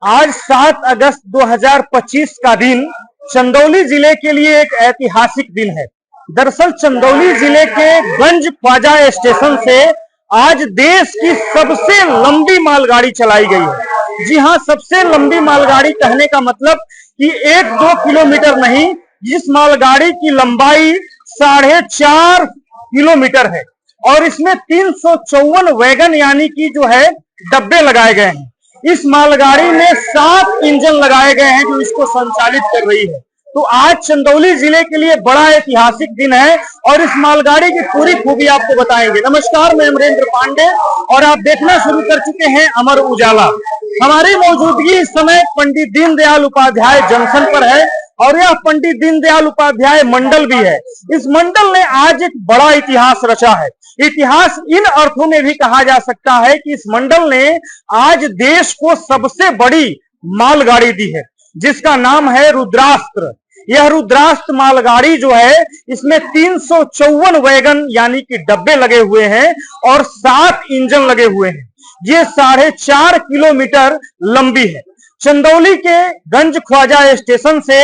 आज 7 अगस्त 2025 का दिन चंदौली जिले के लिए एक ऐतिहासिक दिन है। दरअसल चंदौली जिले के गंज ख्वाजा स्टेशन से आज देश की सबसे लंबी मालगाड़ी चलाई गई है। जी हां, सबसे लंबी मालगाड़ी कहने का मतलब कि 1-2 किलोमीटर नहीं, इस मालगाड़ी की लंबाई 4.5 किलोमीटर है और इसमें 354 वैगन यानी कि जो है डब्बे लगाए गए हैं। इस मालगाड़ी में 7 इंजन लगाए गए हैं जो इसको संचालित कर रही है। तो आज चंदौली जिले के लिए बड़ा ऐतिहासिक दिन है और इस मालगाड़ी की पूरी खूबी आपको बताएंगे। नमस्कार, मैं अमरेंद्र पांडे और आप देखना शुरू कर चुके हैं अमर उजाला। हमारी मौजूदगी इस समय पंडित दीनदयाल उपाध्याय जंक्शन पर है और यह पंडित दीनदयाल उपाध्याय मंडल भी है। इस मंडल ने आज एक बड़ा इतिहास रचा है। इतिहास इन अर्थों में भी कहा जा सकता है कि इस मंडल ने आज देश को सबसे बड़ी मालगाड़ी दी है जिसका नाम है रुद्रास्त्र। यह रुद्रास्त्र मालगाड़ी जो है इसमें 354 वैगन यानी कि डब्बे लगे हुए हैं और 7 इंजन लगे हुए हैं। ये 4.5 किलोमीटर लंबी है। चंदौली के गंज ख्वाजा स्टेशन से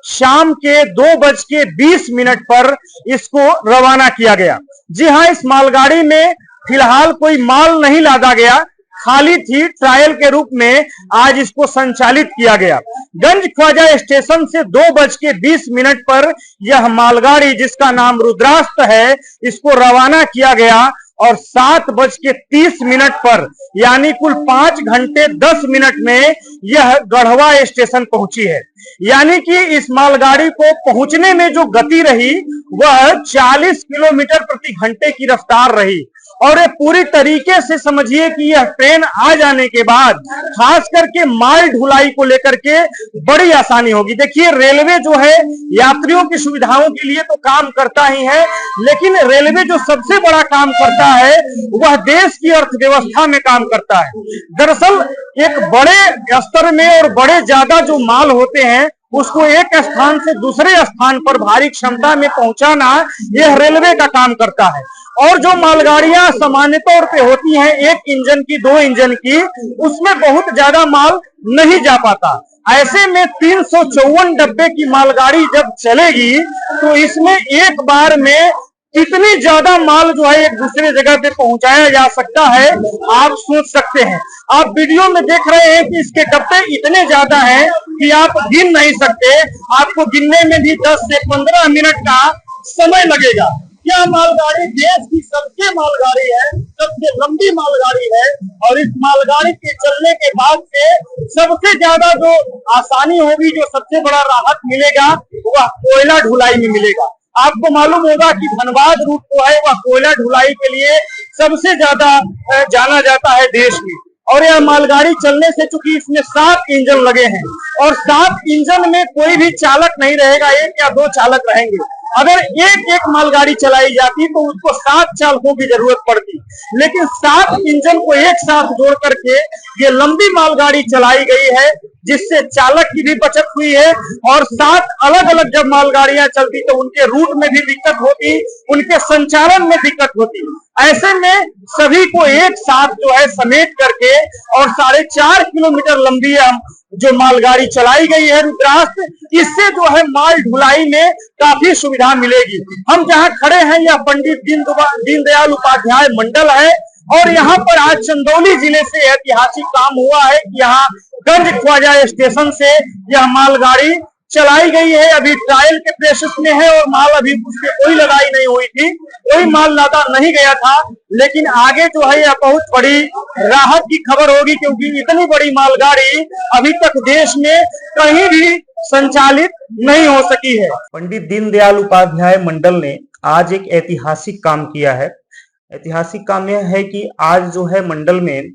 शाम के 2:20 पर इसको रवाना किया गया। जी हां, इस मालगाड़ी में फिलहाल कोई माल नहीं लादा गया, खाली थी। ट्रायल के रूप में आज इसको संचालित किया गया। गंज ख्वाजा स्टेशन से 2:20 पर यह मालगाड़ी जिसका नाम रुद्रास्त्र है इसको रवाना किया गया और 7:30 पर यानी कुल 5 घंटे 10 मिनट में यह गढ़वा स्टेशन पहुंची है। यानी कि इस मालगाड़ी को पहुंचने में जो गति रही वह 40 किलोमीटर प्रति घंटे की रफ्तार रही। और ये पूरी तरीके से समझिए कि यह ट्रेन आ जाने के बाद खास करके माल ढुलाई को लेकर के बड़ी आसानी होगी। देखिए, रेलवे जो है यात्रियों की सुविधाओं के लिए तो काम करता ही है, लेकिन रेलवे जो सबसे बड़ा काम करता है वह देश की अर्थव्यवस्था में काम करता है। दरअसल एक बड़े स्तर में और बड़े ज्यादा जो माल होते हैं उसको एक स्थान से दूसरे स्थान पर भारी क्षमता में पहुंचाना यह रेलवे का काम करता है। और जो मालगाड़ियां सामान्य तौर पे होती हैं 1 इंजन की 2 इंजन की, उसमें बहुत ज्यादा माल नहीं जा पाता। ऐसे में 354 डब्बे की मालगाड़ी जब चलेगी तो इसमें एक बार में इतनी ज्यादा माल जो है एक दूसरे जगह पे पहुंचाया जा सकता है, आप सोच सकते हैं। आप वीडियो में देख रहे हैं कि इसके डब्बे इतने ज्यादा हैं कि आप गिन नहीं सकते। आपको गिनने में भी 10 से 15 मिनट का समय लगेगा। यह मालगाड़ी देश की सबसे मालगाड़ी है, सबसे लंबी मालगाड़ी है और इस मालगाड़ी के चलने के बाद से सबसे ज्यादा जो आसानी होगी, जो सबसे बड़ा राहत मिलेगा वह कोयला ढुलाई में मिलेगा। आपको मालूम होगा कि धनबाद रूट जो है वह कोयला ढुलाई के लिए सबसे ज्यादा जाना जाता है देश में। और यह मालगाड़ी चलने से चूंकि इसमें 7 इंजन लगे हैं और 7 इंजन में कोई भी चालक नहीं रहेगा, 1 या 2 चालक रहेंगे। अगर एक मालगाड़ी चलाई जाती तो उसको 7 चालकों की जरूरत पड़ती, लेकिन 7 इंजन को एक साथ जोड़ करके ये लंबी मालगाड़ी चलाई गई है जिससे चालक की भी बचत हुई है। और 7 अलग अलग जब मालगाड़ियां चलती तो उनके रूट में भी दिक्कत होती, उनके संचालन में दिक्कत होती। ऐसे में सभी को एक साथ जो है समेट करके और 4.5 किलोमीटर लंबी जो मालगाड़ी चलाई गई है रुद्रास्त्र, इससे जो है माल ढुलाई में काफी सुविधा मिलेगी। हम जहां खड़े हैं यह पंडित दीनदयाल उपाध्याय मंडल है और यहाँ पर आज चंदौली जिले से ऐतिहासिक काम हुआ है कि यहाँ गंज ख्वाजा स्टेशन से यह मालगाड़ी चलाई गई है। अभी ट्रायल के प्रोसेस में है और माल अभी उसकी कोई लदाई नहीं हुई थी, कोई माल लादा नहीं गया था, लेकिन आगे जो है यह बहुत बड़ी राहत की खबर होगी क्योंकि इतनी बड़ी मालगाड़ी अभी तक देश में कहीं भी संचालित नहीं हो सकी है। पंडित दीनदयाल उपाध्याय मंडल ने आज एक ऐतिहासिक काम किया है। ऐतिहासिक काम यह है कि आज जो है मंडल में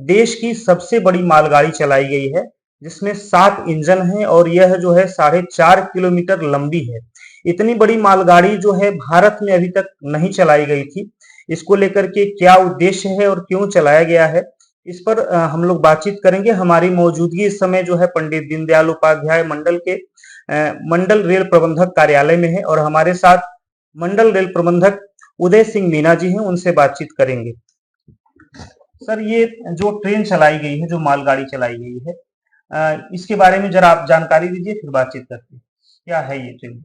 देश की सबसे बड़ी मालगाड़ी चलाई गई है जिसमें 7 इंजन है और यह जो है 4.5 किलोमीटर लंबी है। इतनी बड़ी मालगाड़ी जो है भारत में अभी तक नहीं चलाई गई थी। इसको लेकर के क्या उद्देश्य है और क्यों चलाया गया है, इस पर हम लोग बातचीत करेंगे। हमारी मौजूदगी इस समय जो है पंडित दीनदयाल उपाध्याय मंडल के मंडल रेल प्रबंधक कार्यालय में है और हमारे साथ मंडल रेल प्रबंधक उदय सिंह मीना जी हैं, उनसे बातचीत करेंगे। सर, ये जो ट्रेन चलाई गई है, जो मालगाड़ी चलाई गई है, इसके बारे में जरा आप जानकारी दीजिए, फिर बातचीत करते हैं। क्या है ये ट्रेन?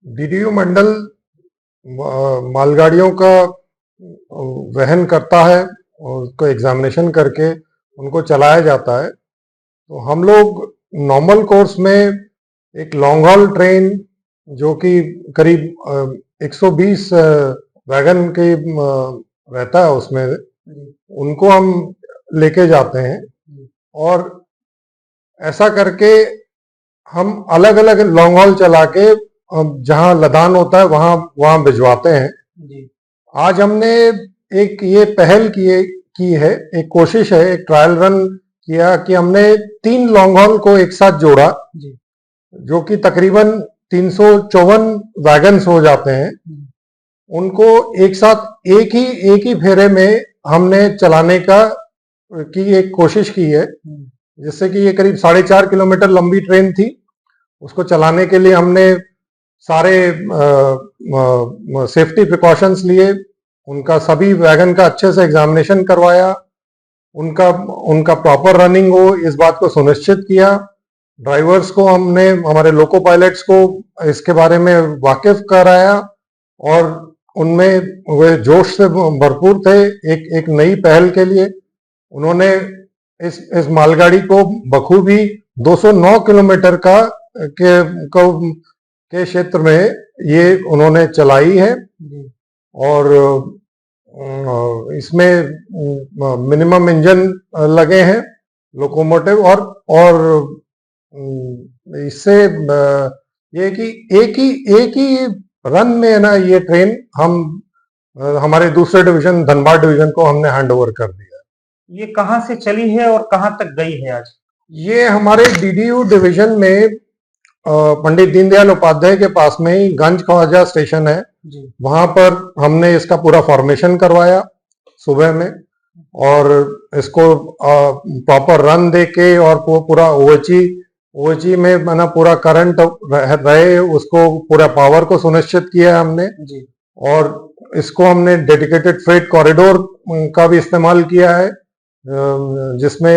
डीडीयू मंडल मालगाड़ियों का वहन करता है और उसको एग्जामिनेशन करके उनको चलाया जाता है। तो हम लोग नॉर्मल कोर्स में एक लॉन्ग हॉल ट्रेन जो कि करीब 120 वैगन के रहता है उसमें, उनको हम लेके जाते हैं और ऐसा करके हम अलग अलग लॉन्ग हॉल चला के जहां लदान होता है वहां वहां भिजवाते हैं। आज हमने एक ये पहल की है, एक कोशिश है, एक ट्रायल रन किया कि हमने 3 लॉन्ग हॉल को एक साथ जोड़ा, जो कि तकरीबन 354 वैगन्स हो जाते हैं। उनको एक साथ एक ही फेरे में हमने चलाने की एक कोशिश की है, जिससे कि ये करीब 4.5 किलोमीटर लंबी ट्रेन थी। उसको चलाने के लिए हमने सारे सेफ्टी प्रिकॉशंस लिए, उनका सभी वैगन का अच्छे से एग्जामिनेशन करवाया, उनका प्रॉपर रनिंग हो इस बात को सुनिश्चित किया। ड्राइवर्स को हमने, हमारे लोको पायलट्स को इसके बारे में वाकिफ कराया और उनमें वे जोश से भरपूर थे एक नई पहल के लिए। उन्होंने इस मालगाड़ी को बखूबी 209 किलोमीटर के क्षेत्र में ये उन्होंने चलाई है और इसमें मिनिमम इंजन लगे हैं, लोकोमोटिव, और इससे ये कि एक ही रन में ना ये ट्रेन हमारे दूसरे डिवीजन, धनबाद डिवीजन को हमने हैंड ओवर कर दिया। ये कहाँ से चली है और कहाँ तक गई है आज? ये हमारे डीडीयू डिवीजन में पंडित दीनदयाल उपाध्याय के पास में ही गंज ख्वाजा स्टेशन है, वहां पर हमने इसका पूरा फॉर्मेशन करवाया सुबह में और इसको प्रॉपर रन देके और पूरा ओएचई में माना पूरा करंट रहे, उसको पूरा पावर को सुनिश्चित किया है हमने और इसको हमने डेडिकेटेड फ्रेट कॉरिडोर का भी इस्तेमाल किया है, जिसमें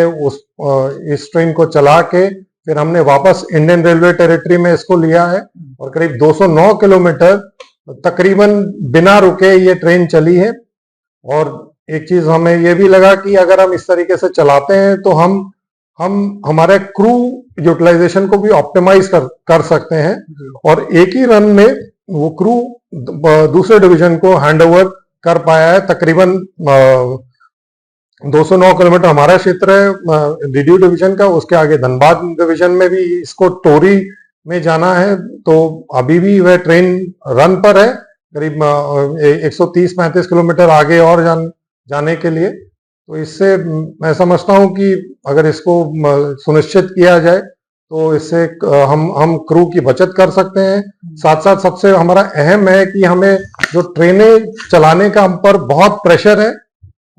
इस ट्रेन को चला के फिर हमने वापस इंडियन रेलवे टेरिटरी में इसको लिया है और करीब 209 किलोमीटर तकरीबन बिना रुके ये ट्रेन चली है। और एक चीज हमें ये भी लगा कि अगर हम इस तरीके से चलाते हैं तो हम हमारे क्रू यूटिलाइजेशन को भी ऑप्टिमाइज कर सकते हैं और एक ही रन में वो क्रू दूसरे डिवीजन को हैंडओवर कर पाया है। तकरीबन 209 किलोमीटर हमारा क्षेत्र है डीडीयू डिवीजन का, उसके आगे धनबाद डिवीजन में भी इसको टोरी में जाना है, तो अभी भी वह ट्रेन रन पर है करीब 130-35 किलोमीटर आगे और जाने के लिए। तो इससे मैं समझता हूं कि अगर इसको सुनिश्चित किया जाए तो इससे हम क्रू की बचत कर सकते हैं। साथ साथ सबसे हमारा अहम है कि हमें जो ट्रेनें चलाने का हम पर बहुत प्रेशर है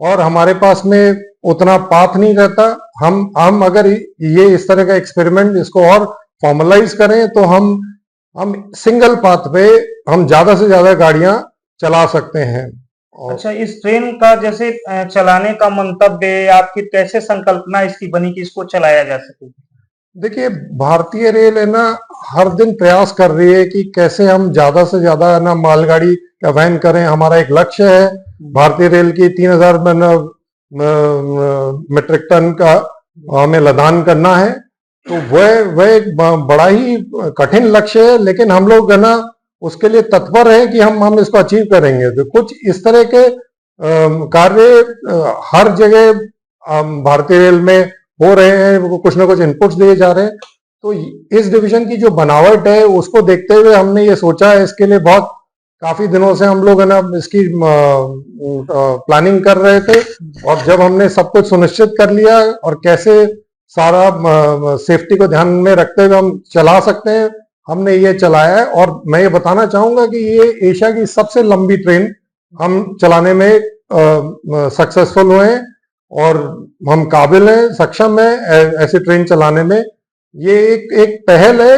और हमारे पास में उतना पाथ नहीं रहता। हम अगर ये इस तरह का एक्सपेरिमेंट इसको और फॉर्मलाइज करें तो हम सिंगल पाथ पे हम ज्यादा से ज्यादा गाड़ियां चला सकते हैं। अच्छा, इस ट्रेन का जैसे चलाने का मंतव्य, आपकी कैसे संकल्पना इसकी बनी कि इसको चलाया जा सके? देखिए, भारतीय रेल है ना हर दिन प्रयास कर रही है कि कैसे हम ज्यादा से ज्यादा ना मालगाड़ी का वहन करें। हमारा एक लक्ष्य है भारतीय रेल की 3000 मीट्रिक टन का हमें लदान करना है। तो वह एक बड़ा ही कठिन लक्ष्य है, लेकिन हम लोग है ना उसके लिए तत्पर हैं कि हम इसको अचीव करेंगे। तो कुछ इस तरह के कार्य हर जगह भारतीय रेल में हो रहे हैं, कुछ ना कुछ इनपुट्स दिए जा रहे हैं। तो इस डिवीजन की जो बनावट है उसको देखते हुए हमने ये सोचा है, इसके लिए बहुत काफी दिनों से हम लोग है ना इसकी प्लानिंग कर रहे थे और जब हमने सब कुछ सुनिश्चित कर लिया और कैसे सारा सेफ्टी को ध्यान में रखते हुए हम चला सकते हैं, हमने ये चलाया है। और मैं ये बताना चाहूंगा कि ये एशिया की सबसे लंबी ट्रेन हम चलाने में सक्सेसफुल हुए हैं और हम काबिल हैं, सक्षम हैं ऐसी ट्रेन चलाने में। ये एक पहल है,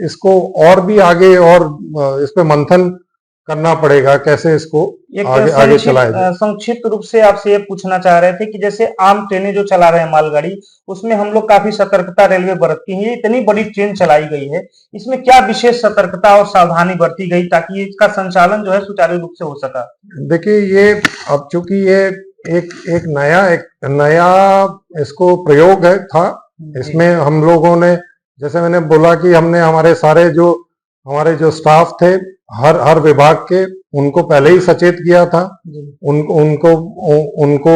इसको और भी आगे और इस पे मंथन करना पड़ेगा, कैसे इसको एक आगे आगे चलाया जाए। संक्षिप्त रूप से आपसे ये पूछना चाह रहे थे कि जैसे आम ट्रेनें जो चला रहे हैं मालगाड़ी, उसमें हम लोग काफी सतर्कता रेलवे बरतती है। ये इतनी बड़ी ट्रेन चलाई गई है, इसमें क्या विशेष सतर्कता और सावधानी बरती गई ताकि इसका संचालन जो है सुचारू रूप से हो सका? देखिए, ये अब चूंकि ये एक नया इसको प्रयोग है था, जी इसमें हम लोगों ने, जैसे मैंने बोला कि हमने हमारे जो स्टाफ थे हर हर विभाग के, उनको पहले ही सचेत किया था। जी उनको उनको उनको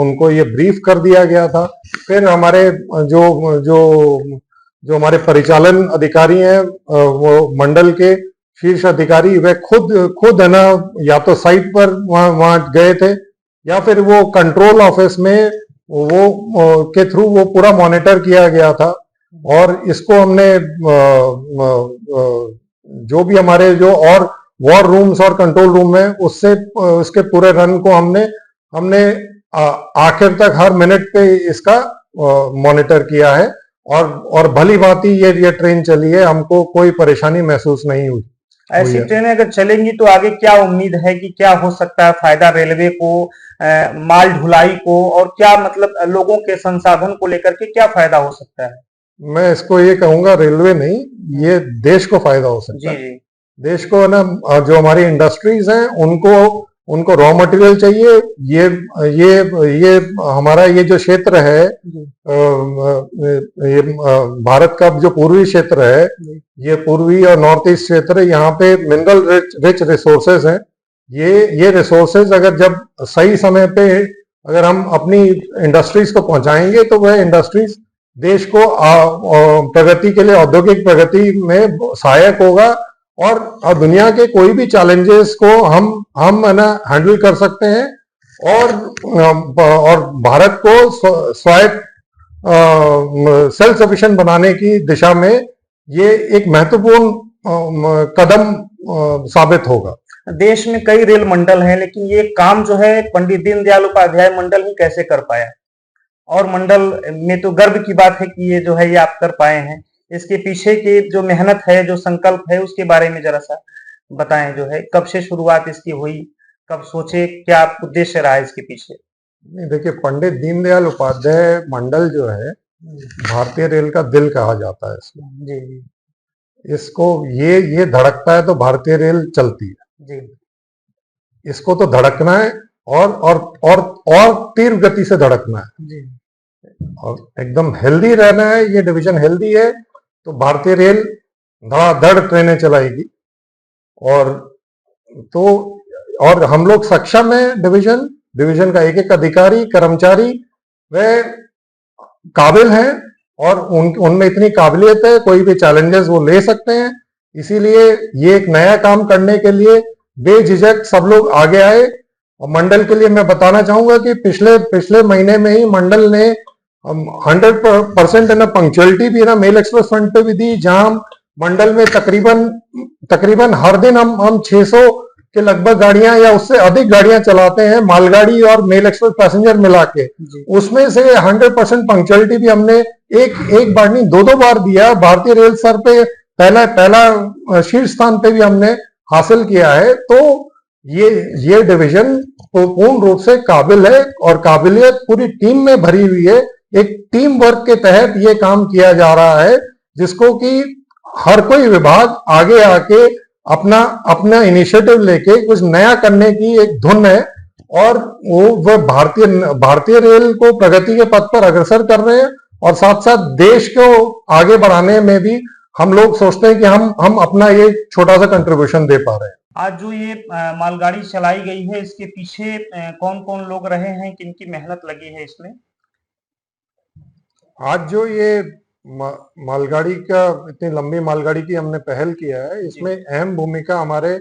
उनको ये ब्रीफ कर दिया गया था। फिर हमारे जो जो जो हमारे परिचालन अधिकारी हैं, वो मंडल के शीर्ष अधिकारी, वे खुद है ना, या तो साइट पर वहां गए थे, या फिर वो कंट्रोल ऑफिस में के थ्रू वो पूरा मॉनिटर किया गया था। और इसको हमने जो भी हमारे जो और वॉर रूम्स और कंट्रोल रूम है, उससे उसके पूरे रन को हमने आखिर तक हर मिनट पे इसका मॉनिटर किया है। और भली भांति ये ट्रेन चली है, हमको कोई परेशानी महसूस नहीं हुई। ऐसी ट्रेनें अगर चलेंगी तो आगे क्या उम्मीद है कि क्या हो सकता है फायदा रेलवे को, माल ढुलाई को, और क्या मतलब लोगों के संसाधन को लेकर के क्या फायदा हो सकता है? मैं इसको ये कहूंगा, रेलवे नहीं, ये देश को फायदा हो सकता है। जी देश को है ना, जो हमारी इंडस्ट्रीज हैं, उनको रॉ मटेरियल चाहिए। ये हमारा ये जो क्षेत्र है, ये भारत का जो पूर्वी क्षेत्र है, ये पूर्वी और नॉर्थ ईस्ट क्षेत्र है, यहाँ पे मिनरल रिच रिसोर्सेज हैं। ये रिसोर्सेज अगर जब सही समय पे अगर हम अपनी इंडस्ट्रीज को पहुंचाएंगे, तो वह इंडस्ट्रीज देश को प्रगति के लिए, औद्योगिक प्रगति में सहायक होगा। और दुनिया के कोई भी चैलेंजेस को हम है ना हैंडल कर सकते हैं। और भारत को स्वायत्त सेल्फ सफिशिएंट बनाने की दिशा में ये एक महत्वपूर्ण कदम साबित होगा। देश में कई रेल मंडल हैं, लेकिन ये काम जो है पंडित दीनदयाल उपाध्याय मंडल ही कैसे कर पाया? और मंडल में तो गर्व की बात है कि ये जो है ये आप कर पाए हैं। इसके पीछे की जो मेहनत है, जो संकल्प है, उसके बारे में जरा सा बताएं। जो है कब से शुरुआत इसकी हुई, कब सोचे, क्या उद्देश्य रहा इसके पीछे? नहीं, देखिए, पंडित दीनदयाल उपाध्याय मंडल जो है, भारतीय रेल का दिल कहा जाता है इसको। जी इसको ये धड़कता है तो भारतीय रेल चलती है। जी इसको तो धड़कना है, और तीव्र गति से धड़कना है जी और एकदम हेल्दी रहना है। ये डिवीजन हेल्दी है तो भारतीय रेल धड़ाधड़ ट्रेनें चलाएगी। और हम लोग सक्षम है, डिवीजन का एक एक अधिकारी, कर्मचारी, वे काबिल हैं, और उनमें इतनी काबिलियत है, कोई भी चैलेंजेस वो ले सकते हैं। इसीलिए ये एक नया काम करने के लिए बेझिझक सब लोग आगे आए। और मंडल के लिए मैं बताना चाहूंगा कि पिछले महीने में ही मंडल ने 100% है ना पंक्चुअलिटी भी ना मेल एक्सप्रेस फ्रंट पे भी दी, जहां मंडल में तकरीबन हर दिन हम 600 के लगभग गाड़ियां या उससे अधिक गाड़ियां चलाते हैं, मालगाड़ी और मेल एक्सप्रेस पैसेंजर मिला के। उसमें से 100% पंक्चुअलिटी भी हमने एक बार नहीं, दो बार दिया। भारतीय रेल स्तर पे पहला शीर्ष स्थान पे भी हमने हासिल किया है। तो ये डिवीजन पूर्ण रूप से काबिल है, और काबिलियत पूरी टीम में भरी हुई है। एक टीम वर्क के तहत ये काम किया जा रहा है, जिसको कि हर कोई विभाग आगे आके अपना इनिशिएटिव लेके कुछ नया करने की एक धुन है, और वह भारतीय रेल को प्रगति के पथ पर अग्रसर कर रहे हैं। और साथ साथ देश को आगे बढ़ाने में भी हम लोग सोचते हैं कि हम अपना ये छोटा सा कंट्रीब्यूशन दे पा रहे हैं। आज जो ये मालगाड़ी चलाई गई है, इसके पीछे कौन कौन लोग रहे हैं, किनकी मेहनत लगी है इसमें? आज जो ये मालगाड़ी का, इतनी लंबी मालगाड़ी की हमने पहल किया है, इसमें अहम भूमिका हमारे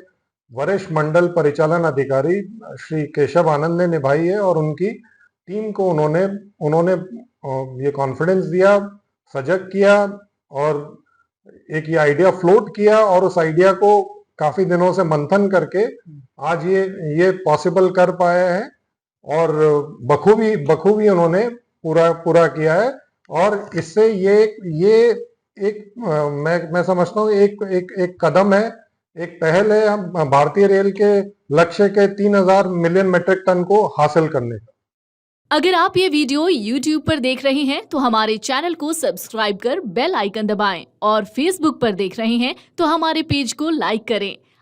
वरिष्ठ मंडल परिचालन अधिकारी श्री केशव आनंद ने निभाई है। और उनकी टीम को उन्होंने ये कॉन्फिडेंस दिया, सजग किया, और एक ये आइडिया फ्लोट किया, और उस आइडिया को काफी दिनों से मंथन करके आज ये पॉसिबल कर पाए हैं। और बखूबी उन्होंने पूरा किया है। और इससे ये एक मैं समझता हूँ एक कदम है एक पहल है हम भारतीय रेल के लक्ष्य के 3000 मिलियन मीट्रिक टन को हासिल करने का। अगर आप ये वीडियो YouTube पर देख रहे हैं तो हमारे चैनल को सब्सक्राइब कर बेल आइकन दबाएं और Facebook पर देख रहे हैं तो हमारे पेज को लाइक करें।